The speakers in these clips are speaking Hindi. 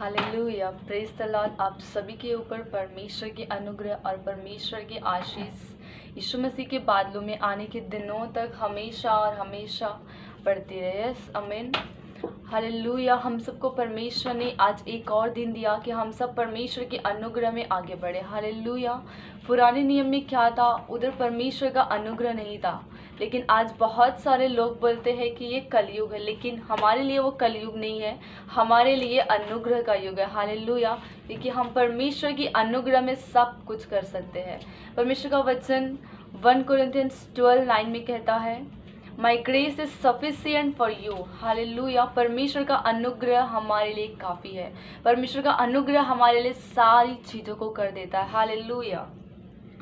Hallelujah, praise the Lord. आप सभी के ऊपर परमेश्वर के अनुग्रह और परमेश्वर के आशीष यीशु मसीह के बादलों में आने के दिनों तक हमेशा और हमेशा बढ़ती रहे। यस, आमीन। हालेलुया। हम सबको परमेश्वर ने आज एक और दिन दिया कि हम सब परमेश्वर के अनुग्रह में आगे बढ़े। हालेलुया। पुराने नियम में क्या था? उधर परमेश्वर का अनुग्रह नहीं था, लेकिन आज बहुत सारे लोग बोलते हैं कि ये कलयुग है, लेकिन हमारे लिए वो कलयुग नहीं है, हमारे लिए अनुग्रह का युग है। हालेलुया। क्योंकि हम परमेश्वर की अनुग्रह में सब कुछ कर सकते हैं। परमेश्वर का वचन 1 Corinthians 12:9 में कहता है, माई grace is sufficient for you. Hallelujah. परमेश्वर का अनुग्रह हमारे लिए काफ़ी है। परमेश्वर का अनुग्रह हमारे लिए सारी चीज़ों को कर देता है। हालेलुया।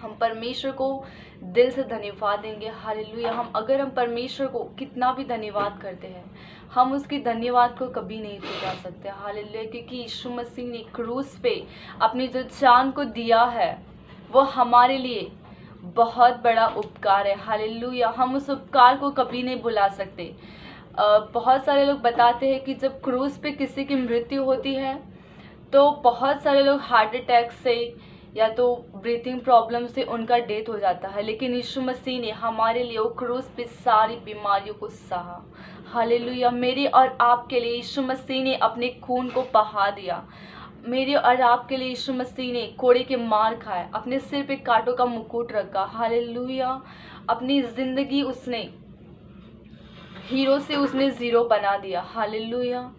हम परमेश्वर को दिल से धन्यवाद देंगे। हालेलुया। हम परमेश्वर को कितना भी धन्यवाद करते हैं, हम उसकी धन्यवाद को कभी नहीं चुका सकते। हालेलुया। क्योंकि यीशु मसीह ने क्रूस पे अपनी जो जान को दिया है, वो हमारे लिए बहुत बड़ा उपकार है। हालेलुया। हम उस उपकार को कभी नहीं भुला सकते। बहुत सारे लोग बताते हैं कि जब क्रूस पे किसी की मृत्यु होती है तो बहुत सारे लोग हार्ट अटैक से या तो ब्रीथिंग प्रॉब्लम से उनका डेथ हो जाता है, लेकिन यीशु मसीह ने हमारे लिए वो क्रूस पे सारी बीमारियों को सहा। हालेलुया। मेरे और आपके लिए यीशु मसीह ने अपने खून को बहा दिया। मेरे और आपके लिए यीशु मसीह ने कोड़े के मार खाए, अपने सिर पे कांटों का मुकुट रखा। हालेलुया। अपनी जिंदगी उसने हीरो से उसने जीरो बना दिया। हालेलुया।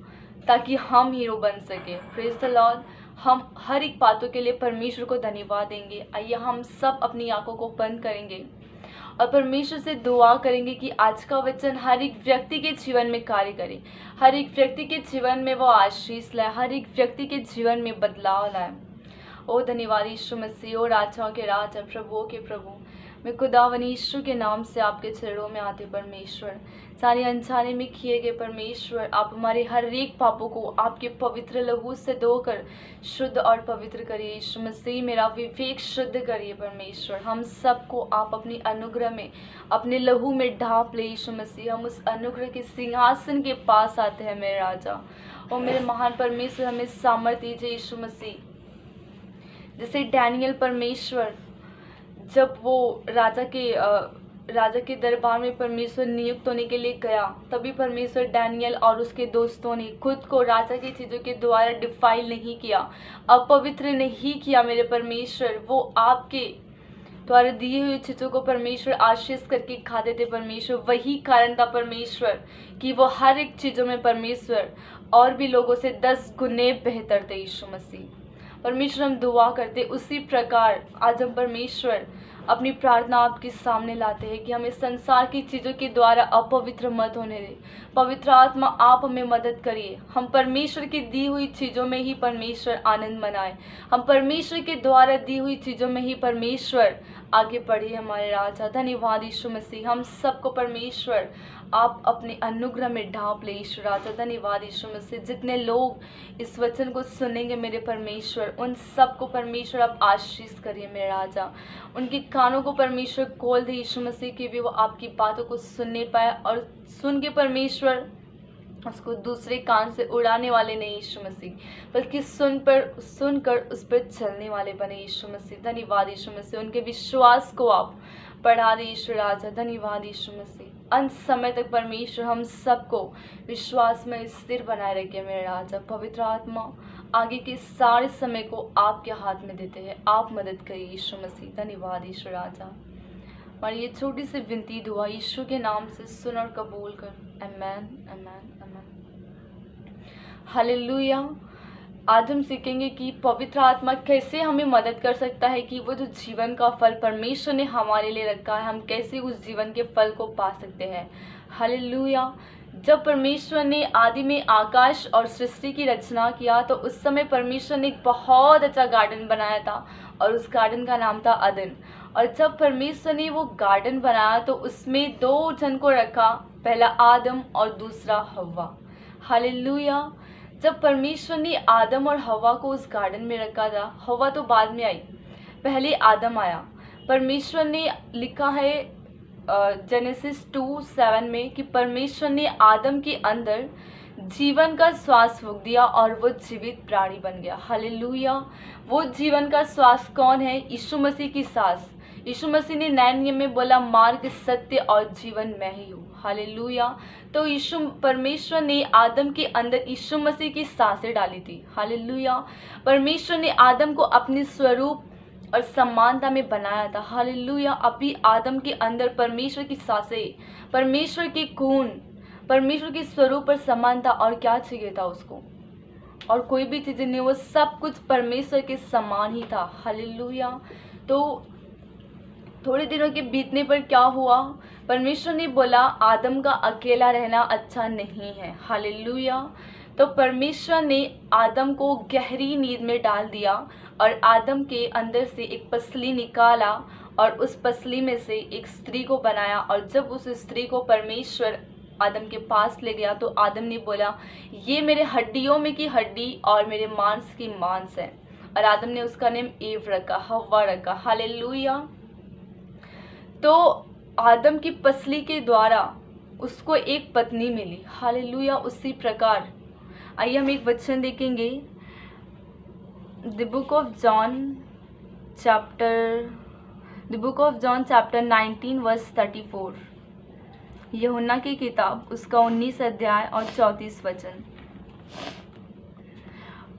ताकि हम हीरो बन सके। Praise the Lord. हम हर एक बातों के लिए परमेश्वर को धन्यवाद देंगे। आइए हम सब अपनी आंखों को बंद करेंगे और परमेश्वर से दुआ करेंगे कि आज का वचन हर एक व्यक्ति के जीवन में कार्य करे, हर एक व्यक्ति के जीवन में वो आशीष लाए, हर एक व्यक्ति के जीवन में बदलाव लाए। ओ धन्यवाद यीशु मसीह, ओ राजाओं के राजा, प्रभुओं के प्रभु। मैं खुदावन यीशु के नाम से आपके चरणों में आते परमेश्वर, सारे अनजाने में किए गए परमेश्वर, आप हमारे हर एक पापों को आपके पवित्र लहू से धोकर शुद्ध और पवित्र करिए। यीशु मसीह मेरा विवेक शुद्ध करिए परमेश्वर। हम सबको आप अपनी अनुग्रह में, अपने लहू में ढांप ले यीशु मसीह। हम उस अनुग्रह के सिंहासन के पास आते हैं मेरे राजा और मेरे महान परमेश्वर। हमें सामर्थ्य दीजिए यीशु मसीह। जैसे डैनियल परमेश्वर जब वो राजा के दरबार में परमेश्वर नियुक्त होने के लिए गया, तभी परमेश्वर डैनियल और उसके दोस्तों ने खुद को राजा की चीज़ों के द्वारा डिफाइल नहीं किया, अपवित्र नहीं किया मेरे परमेश्वर। वो आपके द्वारा दी हुई चीज़ों को परमेश्वर आशीष करके खाते थे परमेश्वर। वही कारण था परमेश्वर कि वो हर एक चीज़ों में परमेश्वर और भी लोगों से 10 गुने बेहतर थे यीशु मसीह। परमेश्वर हम दुआ करते उसी प्रकार आज हम परमेश्वर अपनी प्रार्थना आपके सामने लाते हैं कि हमें संसार की चीज़ों के द्वारा अपवित्र मत होने दे। पवित्र आत्मा आप हमें मदद करिए। हम परमेश्वर की दी हुई चीज़ों में ही परमेश्वर आनंद मनाएं। हम परमेश्वर के द्वारा दी हुई चीज़ों में ही परमेश्वर आगे बढ़िए हमारे राजा। धन्यवाद यीशु मसीह। हम सबको परमेश्वर आप अपने अनुग्रह में ढांप ले यीशु राजा। धन्यवाद यीशु मसीह। जितने लोग इस वचन को सुनेंगे मेरे परमेश्वर, उन सबको परमेश्वर आप आशीष करिए मेरे राजा। उनके कानों को परमेश्वर खोल दे यीशु मसीह की भी वो आपकी बातों को सुनने पाए और सुन के परमेश्वर उसको दूसरे कान से उड़ाने वाले नहीं यीशु मसीह, बल्कि सुनकर उस पर चलने वाले बने यीशु मसीह। धन्यवाद यीशु मसीह। उनके विश्वास को आप बढ़ा दे यीशु राजा। धन्यवाद यीशु मसीह। अंत समय तक परमेश्वर हम सबको विश्वास में स्थिर बनाए रखिए मेरे राजा। पवित्र आत्मा आगे के सारे समय को आपके हाथ में देते हैं, आप मदद करिए यीशु मसीह। धन्यवाद यीशु राजा। हमारी ये छोटी सी विनती दुआ यीशु के नाम से सुन और कबूल कर। आमेन, आमेन, आमेन। हालेलुया। आज हम सीखेंगे कि पवित्र आत्मा कैसे हमें मदद कर सकता है कि वो जो जीवन का फल परमेश्वर ने हमारे लिए रखा है, हम कैसे उस जीवन के फल को पा सकते हैं। हालेलुया। जब परमेश्वर ने आदि में आकाश और सृष्टि की रचना किया तो उस समय परमेश्वर ने एक बहुत अच्छा गार्डन बनाया था और उस गार्डन का नाम था अदन। और जब परमेश्वर ने वो गार्डन बनाया तो उसमें 2 जन को रखा, पहला आदम और दूसरा हव्वा। हालेलुया। जब परमेश्वर ने आदम और हव्वा को उस गार्डन में रखा था, हव्वा तो बाद में आई, पहले आदम आया। परमेश्वर ने लिखा है जेनेसिस 2:7 में कि परमेश्वर ने आदम के अंदर जीवन का श्वास फूंक दिया और वो जीवित प्राणी बन गया। हालेलुया। वो जीवन का श्वास कौन है? यीशु मसीह की सांस। यीशु मसीह ने नए नियम में बोला, मार्ग, सत्य और जीवन मैं ही हूँ। हालेलुया। तो यीशु परमेश्वर ने आदम के अंदर यीशु मसीह की सांसें डाली थी। हालेलुया। परमेश्वर ने आदम को अपने स्वरूप और समानता में बनाया था। हालेलुया। अभी आदम के अंदर परमेश्वर की सांसें, परमेश्वर के खून, परमेश्वर के स्वरूप और समानता, और क्या चाहिए था उसको? और कोई भी चीज़ नहीं, वो सब कुछ परमेश्वर के समान ही था। हालेलुया। तो थोड़े दिनों के बीतने पर क्या हुआ? परमेश्वर ने बोला आदम का अकेला रहना अच्छा नहीं है। हालेलुया। तो परमेश्वर ने आदम को गहरी नींद में डाल दिया और आदम के अंदर से एक पसली निकाला और उस पसली में से एक स्त्री को बनाया। और जब उस स्त्री को परमेश्वर आदम के पास ले गया तो आदम ने बोला, ये मेरे हड्डियों में की हड्डी और मेरे मांस की मांस है। और आदम ने उसका नाम ईव रखा, हव्वा रखा। हालेलुया। तो आदम की पसली के द्वारा उसको एक पत्नी मिली। हालेलुया। उसी प्रकार आइए हम एक वचन देखेंगे, the book of John chapter 19 verse 34। यूहन्ना की किताब उसका 19 अध्याय और 34 वचन।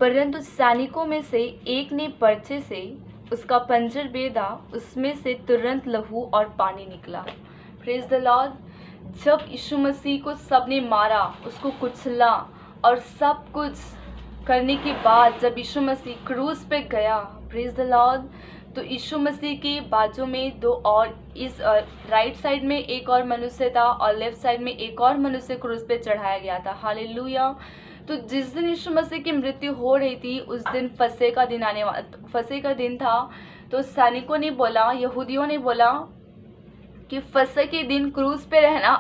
परंतु सैनिकों में से एक ने पर्चे से उसका पंजर बेधा, उसमें से तुरंत लहू और पानी निकला। Praise the Lord. जब यीशु मसीह को सबने मारा, उसको कुचला और सब कुछ करने के बाद जब यीशु मसीह क्रूस पे गया, प्रेज द लॉर्ड, तो यीशु मसीह के बाजू में दो और, इस राइट साइड में एक और मनुष्य था और लेफ्ट साइड में एक और मनुष्य क्रूस पे चढ़ाया गया था। हालेलुया। तो जिस दिन यीशु मसीह की मृत्यु हो रही थी उस दिन फसह का दिन था। तो सैनिकों ने बोला, यहूदियों ने बोला कि फसह के दिन क्रूस पे रहना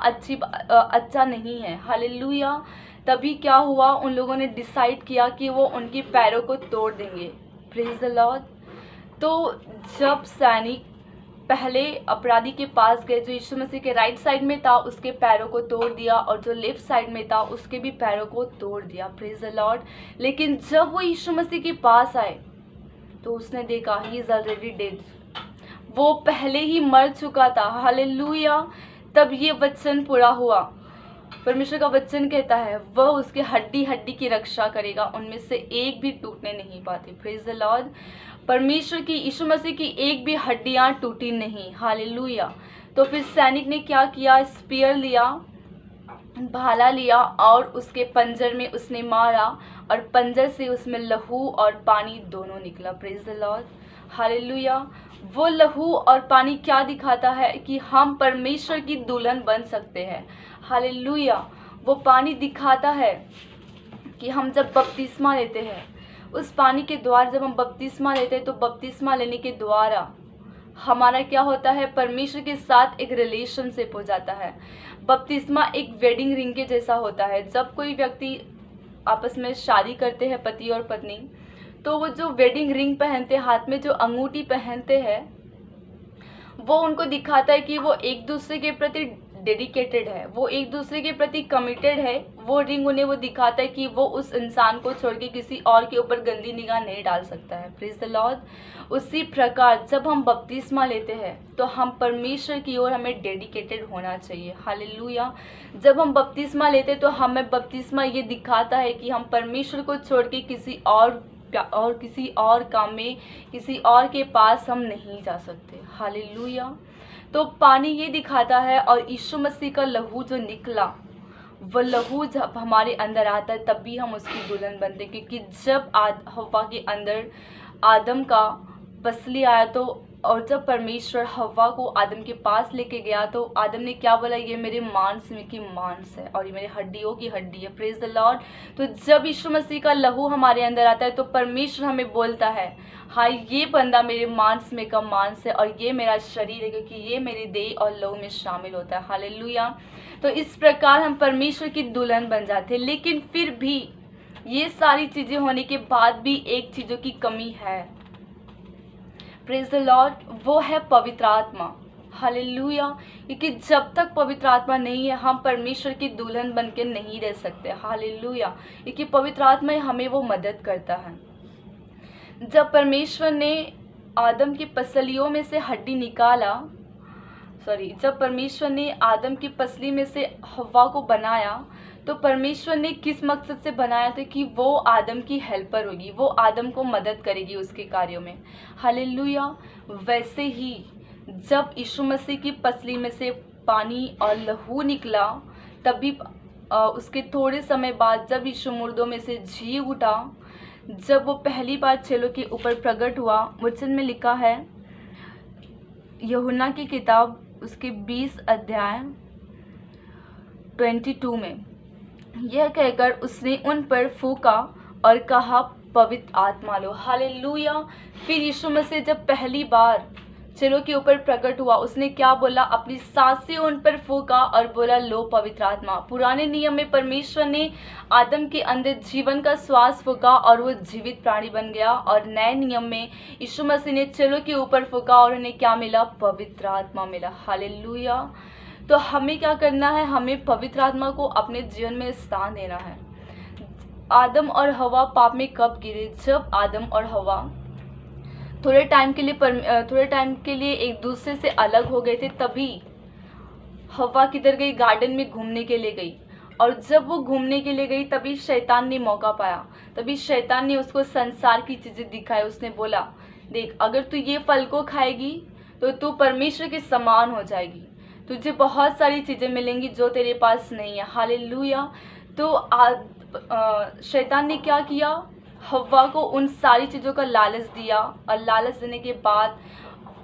अच्छा नहीं है। हालेलुया। तभी क्या हुआ, उन लोगों ने डिसाइड किया कि वो उनके पैरों को तोड़ देंगे। Praise the Lord. तो जब सैनिक पहले अपराधी के पास गए, जो यीशु मसीह के राइट साइड में था उसके पैरों को तोड़ दिया और जो लेफ्ट साइड में था उसके भी पैरों को तोड़ दिया। Praise the Lord. लेकिन जब वो यीशु मसीह के पास आए तो उसने देखा ही इज ऑलरेडी डेड, वो पहले ही मर चुका था। हालेलुया। तब ये वचन पूरा हुआ। परमेश्वर का वचन कहता है वह उसके हड्डी हड्डी की रक्षा करेगा, उनमें से एक भी टूटने नहीं पाती। Praise the Lord. परमेश्वर की, यीशु मसीह की एक भी हड्डियां टूटी नहीं। हालेलुया। तो फिर सैनिक ने क्या किया, स्पीयर लिया, भाला लिया और उसके पंजर में उसने मारा और पंजर से उसमें लहू और पानी दोनों निकला। Praise the Lord. हालेलुया। वो लहू और पानी क्या दिखाता है? कि हम परमेश्वर की दुल्हन बन सकते हैं। हालेलुया। वो पानी दिखाता है कि हम जब बपतिस्मा लेते हैं, उस पानी के द्वारा जब हम बपतिस्मा लेते हैं तो बपतिस्मा लेने के द्वारा हमारा क्या होता है, परमेश्वर के साथ एक रिलेशनशिप हो जाता है। बपतिस्मा एक वेडिंग रिंग के जैसा होता है। जब कोई व्यक्ति आपस में शादी करते हैं, पति और पत्नी, तो वो जो वेडिंग रिंग पहनते हैं, हाथ में जो अंगूठी पहनते हैं, वो उनको दिखाता है कि वो एक दूसरे के प्रति डेडिकेटेड है, वो एक दूसरे के प्रति कमिटेड है। वो रिंग उन्हें वो दिखाता है कि वो उस इंसान को छोड़ के किसी और के ऊपर गंदी निगाह नहीं डाल सकता है। Praise the Lord. उसी प्रकार जब हम बपतिस्मा लेते हैं तो हम परमेश्वर की ओर हमें डेडिकेटेड होना चाहिए। हालेलुया। जब हम बपतिस्मा लेते तो हमें बपतिस्मा ये दिखाता है कि हम परमेश्वर को छोड़ के किसी और काम में, किसी और के पास हम नहीं जा सकते। हालेलुया। तो पानी ये दिखाता है, और यीशु मसीह का लहू जो निकला, वो लहू जब हमारे अंदर आता है तब भी हम उसकी दुल्हन बनते। क्योंकि जब हव्वा के अंदर आदम का पसली आया, तो और जब परमेश्वर हव्वा को आदम के पास लेके गया तो आदम ने क्या बोला, ये मेरे मांस में की मांस है और ये मेरे हड्डियों की हड्डी है। Praise the Lord. तो जब यीशु मसीह का लहू हमारे अंदर आता है तो परमेश्वर हमें बोलता है, हाँ ये बंदा मेरे मांस में का मांस है और ये मेरा शरीर है, क्योंकि ये मेरे देह और लहू में शामिल होता है। हालेलुया। तो इस प्रकार हम परमेश्वर की दुल्हन बन जाते हैं। लेकिन फिर भी ये सारी चीज़ें होने के बाद भी एक चीज़ों की कमी है। Praise the Lord. वो है पवित्र आत्मा। हालेलुया। क्योंकि जब तक पवित्र आत्मा नहीं है हम परमेश्वर की दुल्हन बन के नहीं रह सकते। हालेलुया। क्योंकि पवित्र आत्मा हमें वो मदद करता है। जब परमेश्वर ने आदम की पसलियों में से हड्डी निकाला, जब परमेश्वर ने आदम की पसली में से हव्वा को बनाया, तो परमेश्वर ने किस मकसद से बनाया था कि वो आदम की हेल्पर होगी, वो आदम को मदद करेगी उसके कार्यों में। हालेलुया। वैसे ही जब यीशु मसीह की पसली में से पानी और लहू निकला, तभी उसके थोड़े समय बाद जब यीशु मुर्दों में से जी उठा, जब वो पहली बार चेलों के ऊपर प्रकट हुआ, वचन में लिखा है यूहन्ना की किताब उसके 20 अध्याय 22 में, यह कहकर उसने उन पर फूंका और कहा पवित्र आत्मा लो। हालेलुया। फिर यीशु मसीह जब पहली बार चेलों के ऊपर प्रकट हुआ, उसने क्या बोला? अपनी सांस से उन पर फूंका और बोला लो पवित्र आत्मा। पुराने नियम में परमेश्वर ने आदम के अंदर जीवन का श्वास फूंका और वो जीवित प्राणी बन गया, और नए नियम में यीशु मसीह ने चेलों के ऊपर फूंका और उन्हें क्या मिला? पवित्र आत्मा मिला। हालेलुया। तो हमें क्या करना है? हमें पवित्र आत्मा को अपने जीवन में स्थान देना है। आदम और हवा पाप में कब गिरे? जब आदम और हवा थोड़े टाइम के लिए एक दूसरे से अलग हो गए थे, तभी हवा किधर गई? गार्डन में घूमने के लिए गई। और जब वो घूमने के लिए गई तभी शैतान ने मौका पाया। तभी शैतान ने उसको संसार की चीज़ें दिखाई। उसने बोला देख, अगर तू ये फल को खाएगी तो तू परमेश्वर के समान हो जाएगी, तुझे बहुत सारी चीज़ें मिलेंगी जो तेरे पास नहीं है। हालेलुया। तो शैतान ने क्या किया? हव्वा को उन सारी चीज़ों का लालच दिया, और लालच देने के बाद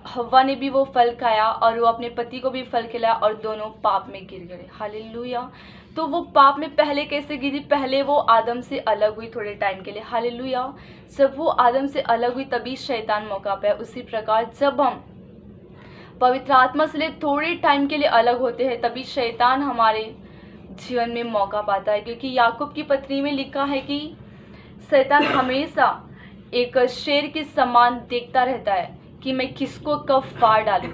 हव्वा ने भी वो फल खाया और वो अपने पति को भी फल खिलाया, और दोनों पाप में गिर गए। हालेलुया। तो वो पाप में पहले कैसे गिरी? पहले वो आदम से अलग हुई थोड़े टाइम के लिए। हालेलुया। जब वो आदम से अलग हुई तभी शैतान मौका पाया। उसी प्रकार जब हम पवित्र आत्मा से थोड़े टाइम के लिए अलग होते हैं तभी शैतान हमारे जीवन में मौका पाता है। क्योंकि याकूब की पत्री में लिखा है कि शैतान हमेशा एक शेर के समान देखता रहता है कि मैं किसको कब फाड़ डालूं।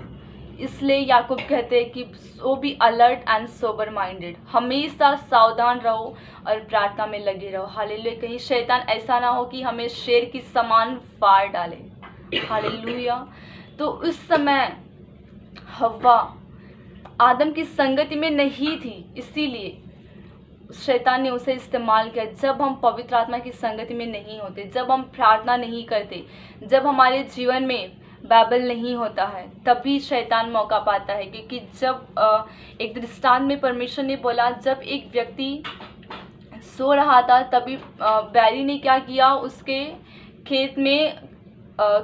इसलिए याकूब कहते हैं कि so be alert and sober minded, हमेशा सावधान रहो और प्रार्थना में लगे रहो। हालेलुया। कहीं शैतान ऐसा ना हो कि हमें शेर की समान फाड़ डाले। हालेलुया। तो उस समय हव्वा आदम की संगति में नहीं थी, इसीलिए शैतान ने उसे इस्तेमाल किया। जब हम पवित्र आत्मा की संगति में नहीं होते, जब हम प्रार्थना नहीं करते, जब हमारे जीवन में बाइबल नहीं होता है, तभी शैतान मौका पाता है। क्योंकि जब एक दृष्टांत में परमेश्वर ने बोला, जब एक व्यक्ति सो रहा था तभी बैरी ने क्या किया? उसके खेत में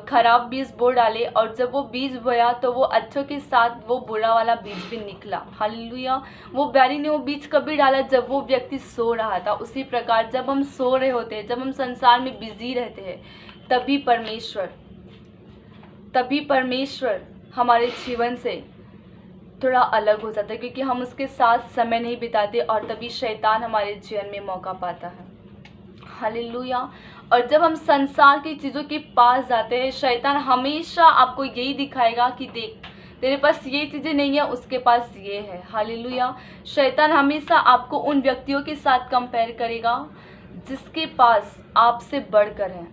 खराब बीज बो डाले, और जब वो बीज बोया तो वो अच्छों के साथ वो बुरा वाला बीज भी निकला। हालेलुया। वो बैरी ने वो बीज कभी डाला? जब वो व्यक्ति सो रहा था। उसी प्रकार जब हम सो रहे होते हैं, जब हम संसार में बिजी रहते हैं, तभी परमेश्वर हमारे जीवन से थोड़ा अलग हो जाता है, क्योंकि हम उसके साथ समय नहीं बिताते, और तभी शैतान हमारे जीवन में मौका पाता है। हालेलुया। और जब हम संसार की चीज़ों के पास जाते हैं, शैतान हमेशा आपको यही दिखाएगा कि देख, तेरे पास ये चीज़ें नहीं है, उसके पास ये है। हालेलुया। शैतान हमेशा आपको उन व्यक्तियों के साथ कंपेयर करेगा जिसके पास आपसे बढ़कर है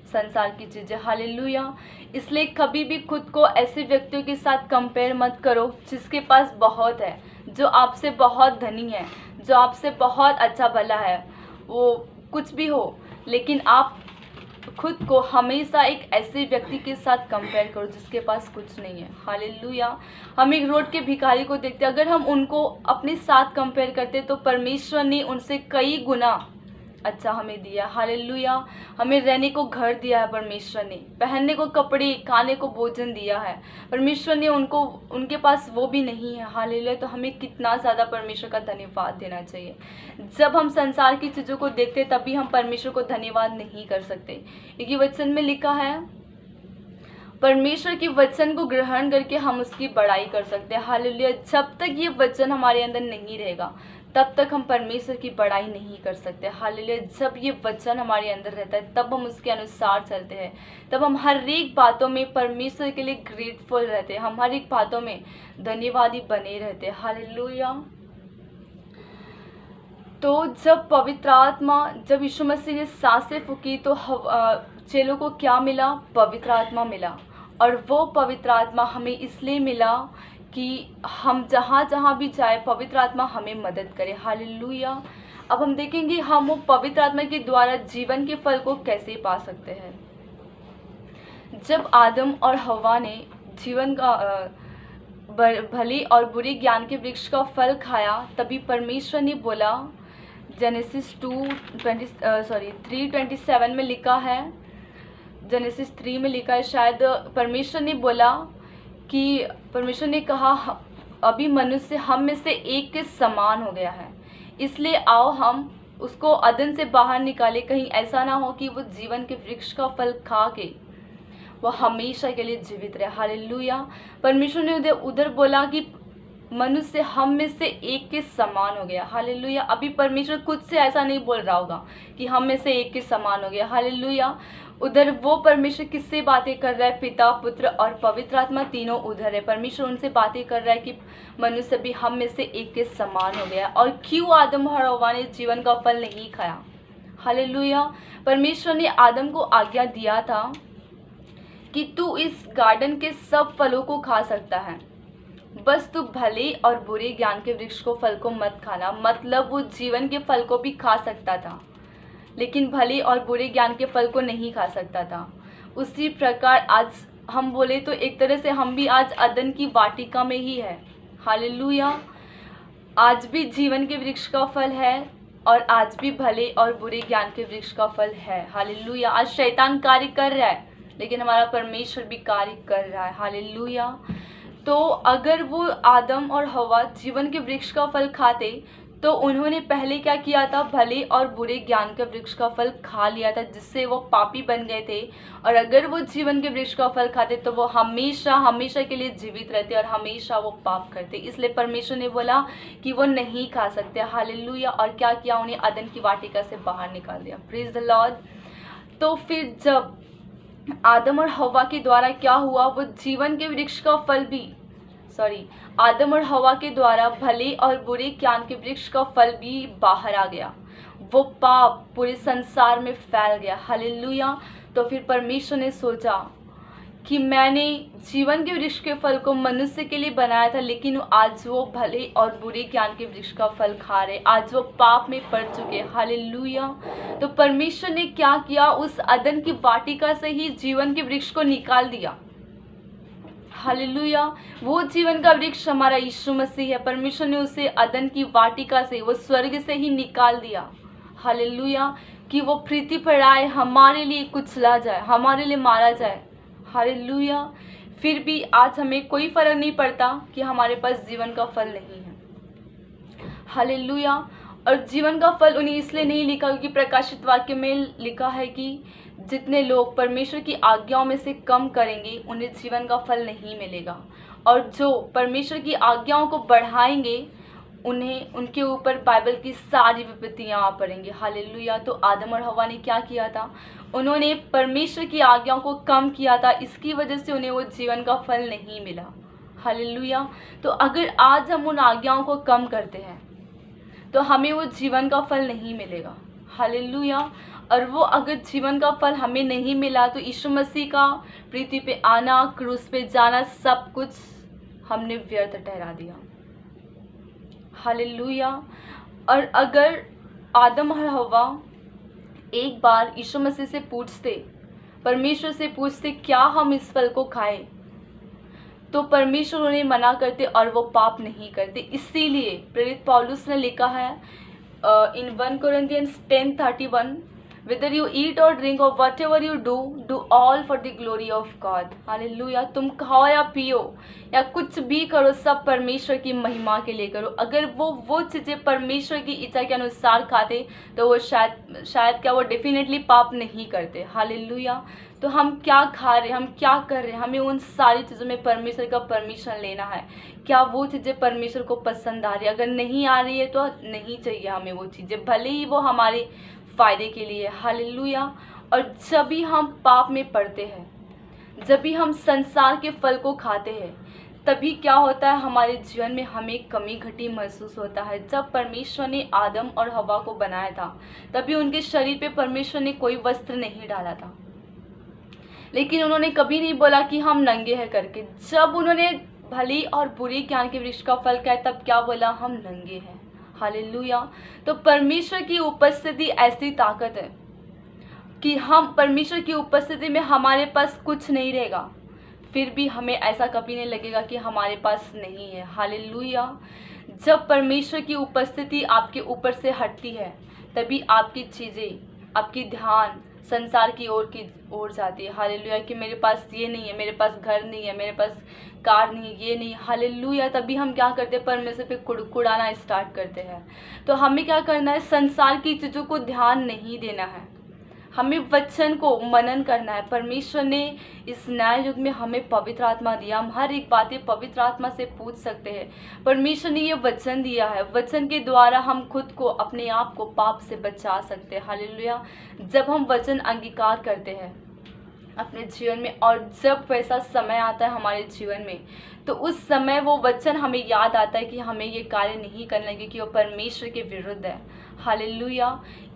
संसार की चीज़ें। हालेलुया। इसलिए कभी भी खुद को ऐसे व्यक्तियों के साथ कंपेयर मत करो जिसके पास बहुत है, जो आपसे बहुत धनी है, जो आपसे बहुत अच्छा भला है, वो कुछ भी हो, लेकिन आप खुद को हमेशा एक ऐसे व्यक्ति के साथ कंपेयर करो जिसके पास कुछ नहीं है। हालेलुया। हम एक रोड के भिखारी को देखते, अगर हम उनको अपने साथ कंपेयर करते तो परमेश्वर ने उनसे कई गुना अच्छा हमें दिया। हालेलुया। हमें रहने को घर दिया है परमेश्वर ने, पहनने को कपड़े, खाने को भोजन दिया है परमेश्वर ने, उनके पास वो भी नहीं है। हालेलुया। तो हमें कितना ज़्यादा परमेश्वर का धन्यवाद देना चाहिए। जब हम संसार की चीज़ों को देखते तभी हम परमेश्वर को धन्यवाद नहीं कर सकते, क्योंकि वचन में लिखा है परमेश्वर के वचन को ग्रहण करके हम उसकी बड़ाई कर सकते हैं। हालेलुया। जब तक ये वचन हमारे अंदर नहीं रहेगा तब तक हम परमेश्वर की बड़ाई नहीं कर सकते। हालेलुया। जब ये वचन हमारे अंदर रहता है तब हम उसके अनुसार चलते हैं, तब हम हर एक बातों में परमेश्वर के लिए ग्रेटफुल रहते हैं, हम हर एक बातों में धन्यवादी बने रहते हैं। हालेलुया। तो जब पवित्र आत्मा, जब यीशु मसीह ने सांसें फूकी तो चेलों को क्या मिला? पवित्र आत्मा मिला। और वो पवित्र आत्मा हमें इसलिए मिला कि हम जहाँ जहाँ भी जाए पवित्र आत्मा हमें मदद करे। हालेलुया। अब हम देखेंगे हम वो पवित्र आत्मा के द्वारा जीवन के फल को कैसे पा सकते हैं। जब आदम और हवा ने जीवन का भले और बुरे ज्ञान के वृक्ष का फल खाया, तभी परमेश्वर ने बोला, जेनेसिस 3:27 में लिखा है, जेनेसिस 3 में लिखा है शायद, परमेश्वर ने बोला कि परमेश्वर ने कहा अभी मनुष्य हम में से एक के समान हो गया है, इसलिए आओ हम उसको अदन से बाहर निकाले, कहीं ऐसा ना हो कि वो जीवन के वृक्ष का फल खा के वो हमेशा के लिए जीवित रहे। हालेलुया। परमेश्वर ने उधर बोला कि मनुष्य हम में से एक के समान हो गया। हालेलुया। अभी परमेश्वर खुद से ऐसा नहीं बोल रहा होगा कि हम में से एक के समान हो गया। हालेलुया। उधर वो परमेश्वर किससे बातें कर रहा है? पिता, पुत्र और पवित्र आत्मा तीनों उधर है। परमेश्वर उनसे बातें कर रहा है कि मनुष्य भी हम में से एक के समान हो गया। और क्यों आदम और हव्वा ने जीवन का फल नहीं खाया? हालेलुया। परमेश्वर ने आदम को आज्ञा दिया था कि तू इस गार्डन के सब फलों को खा सकता है, बस तू भले और बुरे ज्ञान के वृक्ष को फल को मत खाना। मतलब वो जीवन के फल को भी खा सकता था, लेकिन भले और बुरे ज्ञान के फल को नहीं खा सकता था। उसी प्रकार आज हम बोले तो एक तरह से हम भी आज अदन की वाटिका में ही है। हालेलुया। आज भी जीवन के वृक्ष का फल है और आज भी भले और बुरे ज्ञान के वृक्ष का फल है। हालेलुया। आज शैतान कार्य कर रहा है, लेकिन हमारा परमेश्वर भी कार्य कर रहा है। हालेलुया। तो अगर वो आदम और हवा जीवन के वृक्ष का फल खाते तो उन्होंने पहले क्या किया था? भले और बुरे ज्ञान के वृक्ष का फल खा लिया था, जिससे वो पापी बन गए थे। और अगर वो जीवन के वृक्ष का फल खाते तो वो हमेशा हमेशा के लिए जीवित रहते और हमेशा वो पाप करते। इसलिए परमेश्वर ने बोला कि वो नहीं खा सकते। हालेलुया। और क्या किया? उन्हें अदन की वाटिका से बाहर निकाल दिया। Praise the Lord. तो फिर जब आदम और हवा के द्वारा क्या हुआ? वो जीवन के वृक्ष का फल भी आदम और हवा के द्वारा भले और बुरे ज्ञान के वृक्ष का फल भी बाहर आ गया। वो पाप पूरे संसार में फैल गया। हालेलुया। तो फिर परमेश्वर ने सोचा कि मैंने जीवन के वृक्ष के फल को मनुष्य के लिए बनाया था, लेकिन आज वो भले और बुरे ज्ञान के वृक्ष का फल खा रहे, आज वो पाप में पड़ चुके। हालेलुया। तो परमेश्वर ने क्या किया? उस अदन की वाटिका से ही जीवन के वृक्ष को निकाल दिया। हालेलुया। वो जीवन का वृक्ष हमारा यीशु मसीह है। परमेश्वर ने उसे अदन की वाटिका से, वो स्वर्ग से ही निकाल दिया। हालेलुया। कि वो पृथ्वी पर आए, हमारे लिए कुचला जाए, हमारे लिए मारा जाए। हालेलुया। फिर भी आज हमें कोई फर्क नहीं पड़ता कि हमारे पास जीवन का फल नहीं है। हालेलुया। और जीवन का फल उन्हें इसलिए नहीं लिखा क्योंकि प्रकाशित वाक्य में लिखा है कि जितने लोग परमेश्वर की आज्ञाओं में से कम करेंगे उन्हें जीवन का फल नहीं मिलेगा, और जो परमेश्वर की आज्ञाओं को बढ़ाएंगे उन्हें, उनके ऊपर बाइबल की सारी विपत्तियां आ पड़ेंगी। हालेलुया। तो आदम और हवा ने क्या किया था? उन्होंने परमेश्वर की आज्ञाओं को कम किया था, इसकी वजह से उन्हें वो जीवन का फल नहीं मिला। हालेलुया। तो अगर आज हम उन आज्ञाओं को कम करते हैं तो हमें वो जीवन का फल नहीं मिलेगा। हालेलुया। और वो अगर जीवन का फल हमें नहीं मिला तो यीशु मसीह का पृथ्वी पे आना, क्रूस पे जाना, सब कुछ हमने व्यर्थ ठहरा दिया। हालेलुया। और अगर आदम और हवा एक बार यीशु मसीह से पूछते, परमेश्वर से पूछते क्या हम इस फल को खाएं, तो परमेश्वर उन्हें मना करते और वो पाप नहीं करते। इसीलिए प्रेरित पौलुस ने लिखा है in 1 Corinthians 10:31, whether you eat or drink or whatever you do all for the glory of God. Hallelujah. तुम खाओ या पियो या कुछ भी करो, सब परमेश्वर की महिमा के लिए करो। अगर वो चीज़ें परमेश्वर की इच्छा के अनुसार खाते तो वो शायद क्या वो डेफिनेटली पाप नहीं करते। हालेलुया। तो हम क्या खा रहे, हम क्या कर रहे हैं, हमें उन सारी चीज़ों में परमेश्वर का परमिशन लेना है। क्या वो चीज़ें परमेश्वर को पसंद आ रही है? अगर नहीं आ रही है तो नहीं चाहिए हमें वो चीज़ें, भले ही वो हमारे फ़ायदे के लिए। हालेलुया। और जब भी हम पाप में पड़ते हैं, जब भी हम संसार के फल को खाते हैं, तभी क्या होता है, हमारे जीवन में हमें कमी घटी महसूस होता है। जब परमेश्वर ने आदम और हवा को बनाया था, तभी उनके शरीर पे परमेश्वर ने कोई वस्त्र नहीं डाला था, लेकिन उन्होंने कभी नहीं बोला कि हम नंगे हैं करके। जब उन्होंने भली और बुरी ज्ञान के वृक्ष का फल खाया, तब क्या बोला, हम नंगे हैं। हालेलुया। तो परमेश्वर की उपस्थिति ऐसी ताकत है कि हम परमेश्वर की उपस्थिति में हमारे पास कुछ नहीं रहेगा, फिर भी हमें ऐसा कभी नहीं लगेगा कि हमारे पास नहीं है। हालेलुया। जब परमेश्वर की उपस्थिति आपके ऊपर से हटती है, तभी आपकी चीज़ें, आपकी ध्यान संसार की ओर जाती है। हालेलुया। कि मेरे पास ये नहीं है, मेरे पास घर नहीं है, मेरे पास कार नहीं है, ये नहीं। हालेलुया। तभी हम क्या करते हैं, परमेश्वर पे कुड़कुड़ाना स्टार्ट करते हैं। तो हमें क्या करना है, संसार की चीज़ों को ध्यान नहीं देना है, हमें वचन को मनन करना है। परमेश्वर ने इस नए युग में हमें पवित्र आत्मा दिया, हम हर एक बातें पवित्र आत्मा से पूछ सकते हैं। परमेश्वर ने ये वचन दिया है, वचन के द्वारा हम खुद को, अपने आप को पाप से बचा सकते हैं। हालेलुया। जब हम वचन अंगीकार करते हैं अपने जीवन में, और जब वैसा समय आता है हमारे जीवन में, तो उस समय वो वचन हमें याद आता है कि हमें ये कार्य नहीं करना, क्योंकि वो परमेश्वर के विरुद्ध है। हालेलुया।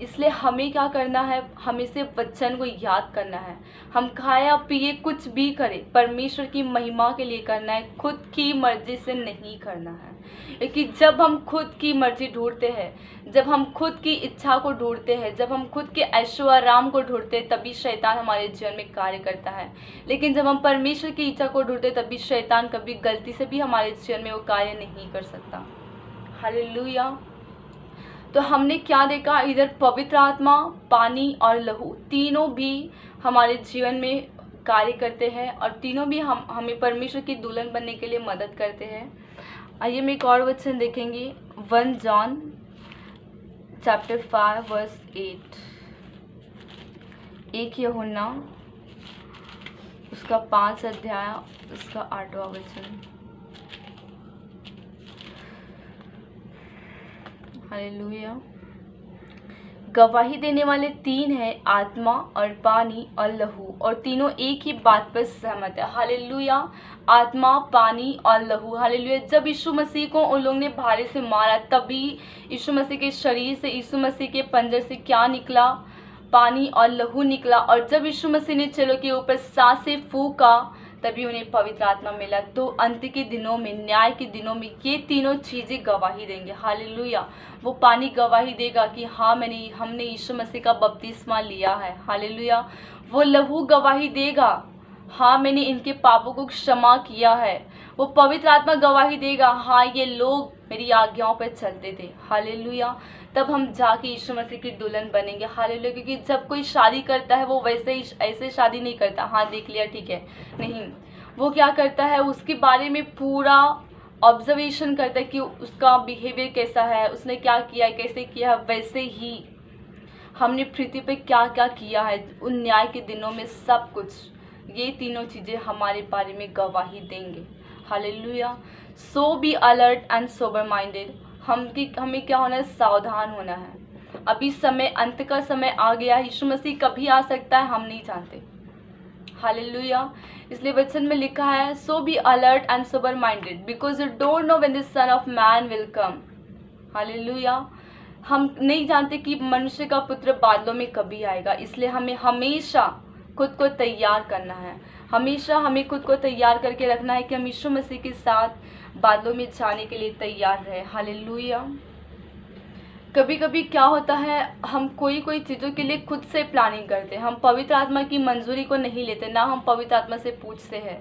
इसलिए हमें क्या करना है, हमें सिर्फ वचन को याद करना है। हम खाए या पिए कुछ भी करें, परमेश्वर की महिमा के लिए करना है, खुद की मर्जी से नहीं करना है। क्योंकि जब हम खुद की मर्जी ढूंढते हैं, जब हम खुद की इच्छा को ढूंढते हैं, जब हम खुद के ऐशो आराम को ढूंढते हैं, तभी शैतान हमारे जीवन में कार्य करता है। लेकिन जब हम परमेश्वर की इच्छा को ढूंढते हैं, तभी शैतान कभी गलती से भी हमारे जीवन में वो कार्य नहीं कर सकता। हालेलुया। तो हमने क्या देखा, इधर पवित्र आत्मा, पानी और लहू तीनों भी हमारे जीवन में कार्य करते हैं, और तीनों भी हमें परमेश्वर की दुल्हन बनने के लिए मदद करते हैं। आइए हम एक और वचन देखेंगे, 1 जॉन चैप्टर 5 वर्स 8। 1 यूहन्ना उसका 5 अध्याय उसका 8वां वचन। हालेलुया। गवाही देने वाले 3 हैं, आत्मा और पानी और लहू, और तीनों एक ही बात पर सहमत है। हालेलुया। आत्मा, पानी और लहू। हालेलुया। जब यीशु मसीह को उन लोगों ने भारे से मारा, तभी यीशु मसीह के शरीर से, यीशु मसीह के पंजर से क्या निकला, पानी और लहू निकला। और जब यीशु मसीह ने चेलों के ऊपर सांसें फूंका, तभी उन्हें पवित्र आत्मा मिला। तो अंत के दिनों में, न्याय के दिनों में, ये तीनों चीज़ें गवाही देंगे। हालेलुया। वो पानी गवाही देगा कि हाँ हमने यीशु मसीह का बपतिस्मा लिया है। हालेलुया। वो लहू गवाही देगा, हाँ मैंने इनके पापों को क्षमा किया है। वो पवित्र आत्मा गवाही देगा, हाँ ये लोग मेरी आज्ञाओं पर चलते थे। हालेलुया। तब हम जाके यीशु मसीह की दुल्हन बनेंगे। हालेलुया। क्योंकि जब कोई शादी करता है, वो वैसे ही ऐसे शादी नहीं करता, हाँ देख लिया ठीक है, नहीं। वो क्या करता है, उसके बारे में पूरा ऑब्जर्वेशन करता है कि उसका बिहेवियर कैसा है, उसने क्या किया है, कैसे किया है। वैसे ही हमने पृथ्वी पे क्या क्या किया है उन न्याय के दिनों में, सब कुछ ये तीनों चीज़ें हमारे बारे में गवाही देंगे। Hallelujah. So be alert and sober minded. हमें क्या होना है, सावधान होना है। अभी समय, अंत का समय आ गया। यीशु मसीह कभी आ सकता है, हम नहीं जानते। हालेलुया। इसलिए वचन में लिखा है, so be alert and sober minded because you don't know when the son of man will come. Hallelujah. हम नहीं जानते कि मनुष्य का पुत्र बादलों में कभी आएगा, इसलिए हमें हमेशा खुद को तैयार करना है। हमेशा हमें खुद को तैयार करके रखना है कि हम यीशु मसीह के साथ बादलों में जाने के लिए तैयार रहे। हालेलुया। कभी कभी क्या होता है, हम कोई चीज़ों के लिए खुद से प्लानिंग करते हैं, हम पवित्र आत्मा की मंजूरी को नहीं लेते, ना हम पवित्र आत्मा से पूछते हैं।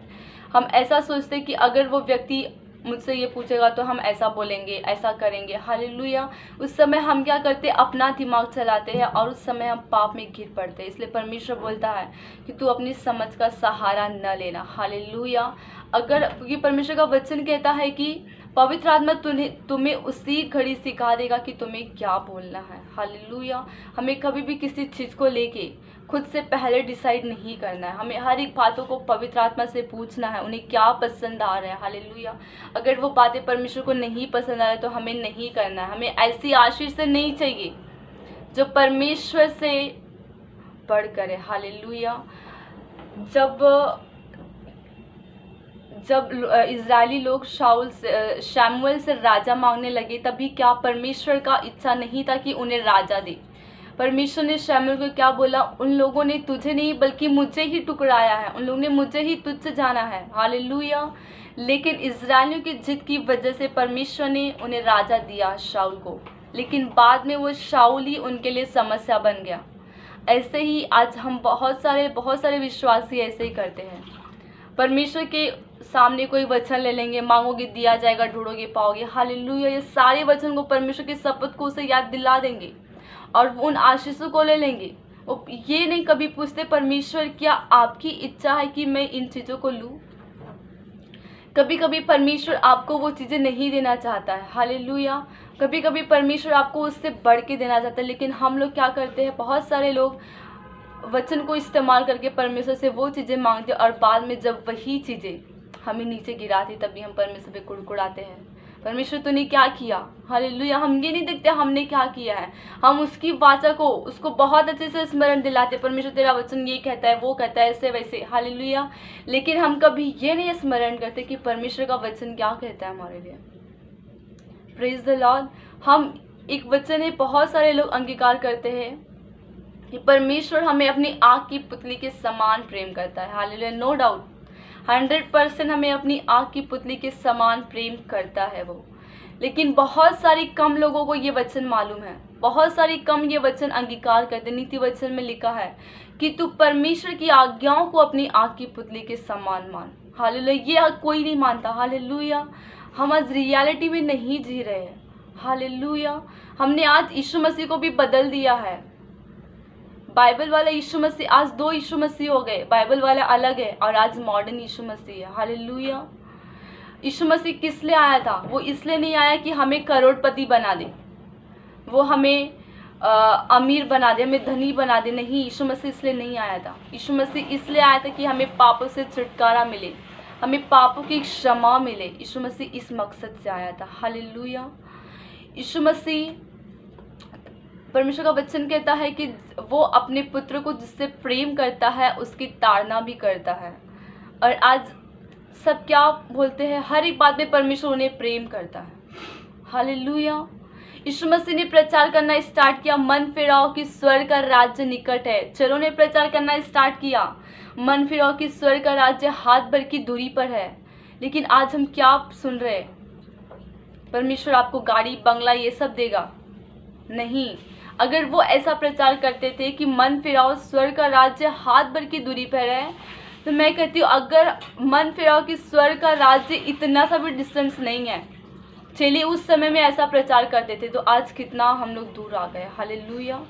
हम ऐसा सोचते हैं कि अगर वो व्यक्ति मुझसे ये पूछेगा तो हम ऐसा बोलेंगे, ऐसा करेंगे। हालेलुया। उस समय हम क्या करते हैं, अपना दिमाग चलाते हैं और उस समय हम पाप में गिर पड़ते हैं। इसलिए परमेश्वर बोलता है कि तू अपनी समझ का सहारा न लेना। हालेलुया। अगर क्योंकि परमेश्वर का वचन कहता है कि पवित्र आत्मा तुम्हें उसी घड़ी सिखा देगा कि तुम्हें क्या बोलना है। हालेलुया। हमें कभी भी किसी चीज़ को लेके खुद से पहले डिसाइड नहीं करना है। हमें हर एक बातों को पवित्र आत्मा से पूछना है, उन्हें क्या पसंद आ रहा है। हालेलुया। अगर वो बातें परमेश्वर को नहीं पसंद आ रहा है तो हमें नहीं करना है। हमें ऐसी आशीष से नहीं चाहिए जो परमेश्वर से बढ़कर है। हालेलुया। जब इजरायली लोग शमूएल से राजा मांगने लगे, तभी क्या परमेश्वर का इच्छा नहीं था कि उन्हें राजा दे। परमेश्वर ने शमूएल को क्या बोला, उन लोगों ने तुझे नहीं बल्कि मुझे ही टुकराया है, उन लोगों ने मुझे ही तुझसे जाना है। हालेलुया। लेकिन इजरायलियों की जिद की वजह से परमेश्वर ने उन्हें राजा दिया शाऊल को, लेकिन बाद में वो शाऊल ही उनके लिए समस्या बन गया। ऐसे ही आज हम बहुत सारे विश्वासी ऐसे ही करते हैं। परमेश्वर के सामने कोई वचन ले लेंगे, मांगोगे दिया जाएगा, ढूंढोगे पाओगे। हालेलुया। ये सारे वचन को परमेश्वर के शपथ को उसे याद दिला देंगे और वो उन आशीषों को ले लेंगे। वो ये नहीं कभी पूछते परमेश्वर क्या आपकी इच्छा है कि मैं इन चीज़ों को लूँ। कभी कभी परमेश्वर आपको वो चीज़ें नहीं देना चाहता है। हालेलुया। कभी कभी परमेश्वर आपको उससे बढ़ के देना चाहता है, लेकिन हम लोग क्या करते हैं, बहुत सारे लोग वचन को इस्तेमाल करके परमेश्वर से वो चीज़ें मांगते हैं और बाद में जब वही चीज़ें हमें नीचे गिराती तभी हम परमेश्वर पे कुड़कुड़ाते हैं, परमेश्वर तूने क्या किया। हालेलुया। हम ये नहीं देखते हमने क्या किया है, हम उसकी वाचा को उसको बहुत अच्छे से स्मरण दिलाते, परमेश्वर तेरा वचन ये कहता है, वो कहता है, ऐसे वैसे। हालेलुया। लेकिन हम कभी ये नहीं स्मरण करते कि परमेश्वर का वचन क्या कहता है हमारे लिए। Praise the Lord. हम एक वचन है, बहुत सारे लोग अंगीकार करते हैं कि परमेश्वर हमें अपनी आँख की पुतली के समान प्रेम करता है। हालेलुया। नो डाउट 100% हमें अपनी आँख की पुतली के समान प्रेम करता है वो। लेकिन बहुत सारी कम लोगों को ये वचन मालूम है, बहुत सारी कम ये वचन अंगीकार करते। नीति वचन में लिखा है कि तू परमेश्वर की आज्ञाओं को अपनी आँख की पुतली के समान मान। हालेलुया। ये कोई नहीं मानता। हालेलुया। हम आज रियलिटी में नहीं जी रहे हैं। हालेलुया। हमने आज यीशु मसीह को भी बदल दिया है। बाइबल वाला यीशु मसीह, आज 2 यीशु मसीह हो गए। बाइबल वाला अलग है और आज मॉडर्न यीशु मसीह है। हालेलुया। यीशु मसीह किस लिए आया था? वो इसलिए नहीं आया कि हमें करोड़पति बना दे, वो हमें अमीर बना दे, हमें धनी बना दे। नहीं, यीशु मसीह इसलिए नहीं आया था। यीशु मसीह इसलिए आया था कि हमें पापों से छुटकारा मिले, हमें पापों की क्षमा मिले। यीशु मसीह इस मकसद से आया था। हालेलुया। यीशु मसीह, परमेश्वर का वचन कहता है कि वो अपने पुत्र को जिससे प्रेम करता है उसकी ताड़ना भी करता है। और आज सब क्या बोलते हैं, हर एक बात में परमेश्वर उन्हें प्रेम करता है। हालेलुया। यीशु मसीह ने प्रचार करना स्टार्ट किया, मन फिराओ कि स्वर्ग का राज्य निकट है। चलो ने प्रचार करना स्टार्ट किया, मन फिराओ कि स्वर्ग का राज्य हाथ भर की दूरी पर है। लेकिन आज हम क्या सुन रहे हैं, परमेश्वर आपको गाड़ी बंगला ये सब देगा? नहीं। अगर वो ऐसा प्रचार करते थे कि मन फिराओ स्वर्ग का राज्य हाथ भर की दूरी पर है, तो मैं कहती हूँ अगर मन फिराओ कि स्वर्ग का राज्य इतना सा भी डिस्टेंस नहीं है, चलिए उस समय में ऐसा प्रचार करते थे, तो आज कितना हम लोग दूर आ गए। हालेलुया।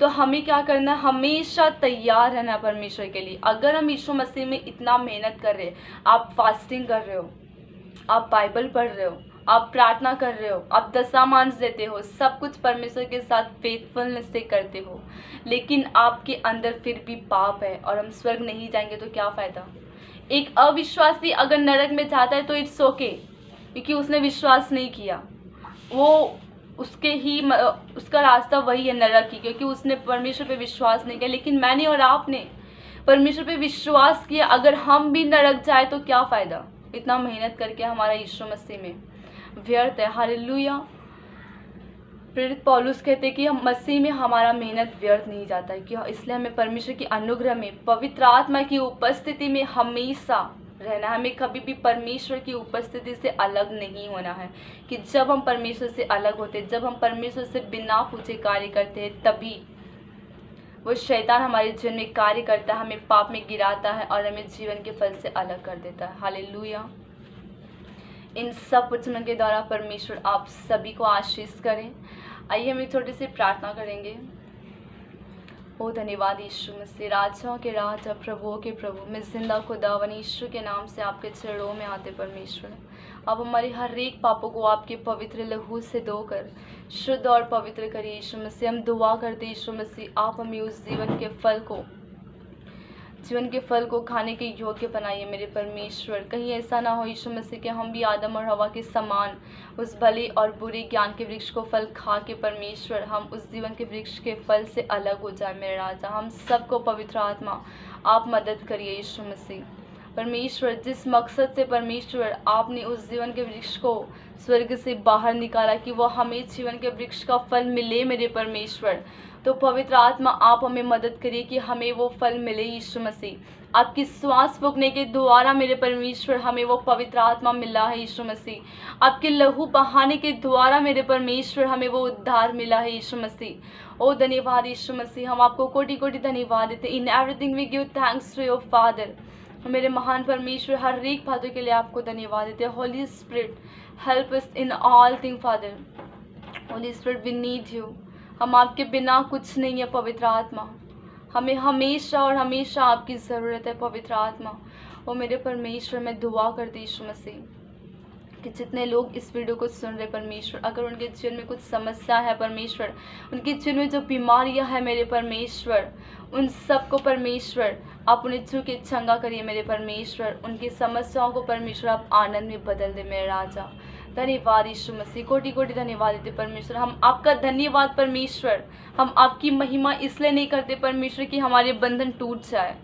तो हमें क्या करना, हमेशा तैयार रहना परमेश्वर के लिए। अगर हम यीशु मसीह में इतना मेहनत कर रहे, आप फास्टिंग कर रहे हो, आप बाइबल पढ़ रहे हो, आप प्रार्थना कर रहे हो, आप दशमांश देते हो, सब कुछ परमेश्वर के साथ फेथफुलनेस से करते हो, लेकिन आपके अंदर फिर भी पाप है और हम स्वर्ग नहीं जाएंगे तो क्या फ़ायदा। एक अविश्वासी अगर नरक में जाता है तो इट्स ओके, क्योंकि उसने विश्वास नहीं किया, वो उसका रास्ता वही है नरक की, क्योंकि उसने परमेश्वर पे विश्वास नहीं किया। लेकिन मैंने और आपने परमेश्वर पे विश्वास किया, अगर हम भी नरक जाए तो क्या फ़ायदा। इतना मेहनत करके हमारा यीशु मसीह में व्यर्थ है। हालेलुया। प्रेरित पौलुस कहते हैं कि हम मसीह में हमारा मेहनत व्यर्थ नहीं जाता है, कि इसलिए हमें परमेश्वर की अनुग्रह में, पवित्र आत्मा की उपस्थिति में हमेशा रहना है। हमें कभी भी परमेश्वर की उपस्थिति से अलग नहीं होना है, कि जब हम परमेश्वर से अलग होते, जब हम परमेश्वर से बिना पूछे कार्य करते हैं, तभी वो शैतान हमारे जीवन में कार्य करता है, हमें पाप में गिराता है और हमें जीवन के फल से अलग कर देता है। हालेलुया। इन सब वचनों के द्वारा परमेश्वर आप सभी को आशीष करें। आइए हम एक छोटी सी प्रार्थना करेंगे। ओ धन्यवाद यीशु मसीह, राजाओं के राजा, प्रभुओं के प्रभु, मैं जिंदा खुदावन यीशु के नाम से आपके चरणों में आते परमेश्वर, आप हमारे हर एक पापों को आपके पवित्र लहू से धोकर शुद्ध और पवित्र करिए यीशु मसीह। हम दुआ करते यीशु मसीह, आप हमें उस जीवन के फल को खाने के योग्य बनाइए मेरे परमेश्वर। कहीं ऐसा ना हो यीशु मसीह कि हम भी आदम और हवा के समान उस भले और बुरे ज्ञान के वृक्ष को फल खा के परमेश्वर हम उस जीवन के वृक्ष के फल से अलग हो जाए मेरे राजा। हम सबको पवित्र आत्मा आप मदद करिए यीशु मसीह। परमेश्वर जिस मकसद से परमेश्वर आपने उस जीवन के वृक्ष को स्वर्ग से बाहर निकाला कि वो हमें जीवन के वृक्ष का फल मिले मेरे परमेश्वर, तो पवित्र आत्मा आप हमें मदद करिए कि हमें वो फल मिले यीशु मसीह। आपकी श्वास फूंकने के द्वारा मेरे परमेश्वर हमें वो पवित्र आत्मा मिला है यीशु मसीह। आपके लहू बहाने के द्वारा मेरे परमेश्वर हमें वो उद्धार मिला है यीशु मसीह। ओ धन्यवाद यीशु मसीह, हम आपको कोटि कोटि धन्यवाद देते। In everything we give thanks to your father. मेरे महान परमेश्वर हर एक बातों के लिए आपको धन्यवाद देते हैं। Holy spirit help us in all thing father. Holy spirit we need you, हम आपके बिना कुछ नहीं है पवित्र आत्मा, हमें हमेशा और हमेशा आपकी ज़रूरत है पवित्र आत्मा। ओ मेरे परमेश्वर मैं दुआ करती यीशु मसीह कि जितने लोग इस वीडियो को सुन रहे परमेश्वर, अगर उनके जीवन में कुछ समस्या है परमेश्वर, उनके जीवन में जो बीमारियां है मेरे परमेश्वर, उन सब को परमेश्वर आप उन्हें छू के चंगा करिए मेरे परमेश्वर। उनकी समस्याओं को परमेश्वर आप आनंद में बदल दे मेरे राजा। धन्यवाद यीशु मसीह, कोटि कोटि धन्यवाद देते परमेश्वर। हम आपका धन्यवाद परमेश्वर, हम आपकी महिमा इसलिए नहीं करते परमेश्वर कि हमारे बंधन टूट जाए,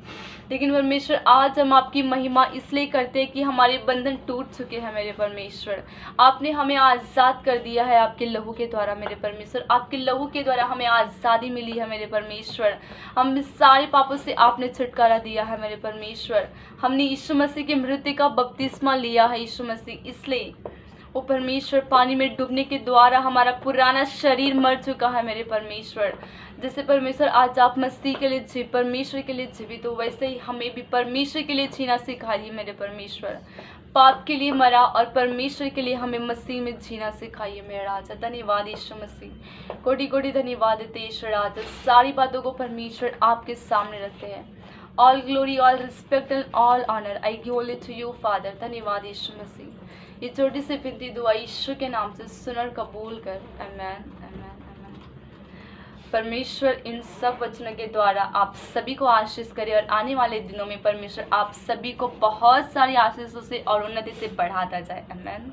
लेकिन परमेश्वर आज हम आपकी महिमा इसलिए करते हैं कि हमारे बंधन टूट चुके हैं मेरे परमेश्वर। आपने हमें आज़ाद कर दिया है आपके लहू के द्वारा मेरे परमेश्वर। आपके लहू के द्वारा हमें आज़ादी मिली है मेरे परमेश्वर। हम सारे पापों से आपने छुटकारा दिया है मेरे परमेश्वर। हमने यीशु मसीह की मृत्यु का बपतिस्मा लिया है यीशु मसीह, इसलिए वो परमेश्वर पानी में डूबने के द्वारा हमारा पुराना शरीर मर चुका है मेरे परमेश्वर। जैसे परमेश्वर आज आप मसीह के लिए परमेश्वर के लिए जीवित हो, वैसे ही हमें भी परमेश्वर के लिए जीना सिखाइए मेरे परमेश्वर। पाप के लिए मरा और परमेश्वर के लिए हमें मसीह में जीना सिखाइए मेरे राजा। धन्यवाद यीशु मसीह, कोटि कोटि धन्यवाद देते ईश्वर राजा। सारी बातों को परमेश्वर आपके सामने रखते हैं। All glory, all respect and all honour I give only to you father. धन्यवाद यीशु मसीह। ये छोटी सी विनती दुआ यीशु के नाम से सुनर कबूल कर। आमेन आमेन आमेन। परमेश्वर इन सब वचनों के द्वारा आप सभी को आशीष करे और आने वाले दिनों में परमेश्वर आप सभी को बहुत सारी आशीषों से और उन्नति से बढ़ाता जाए। आमेन।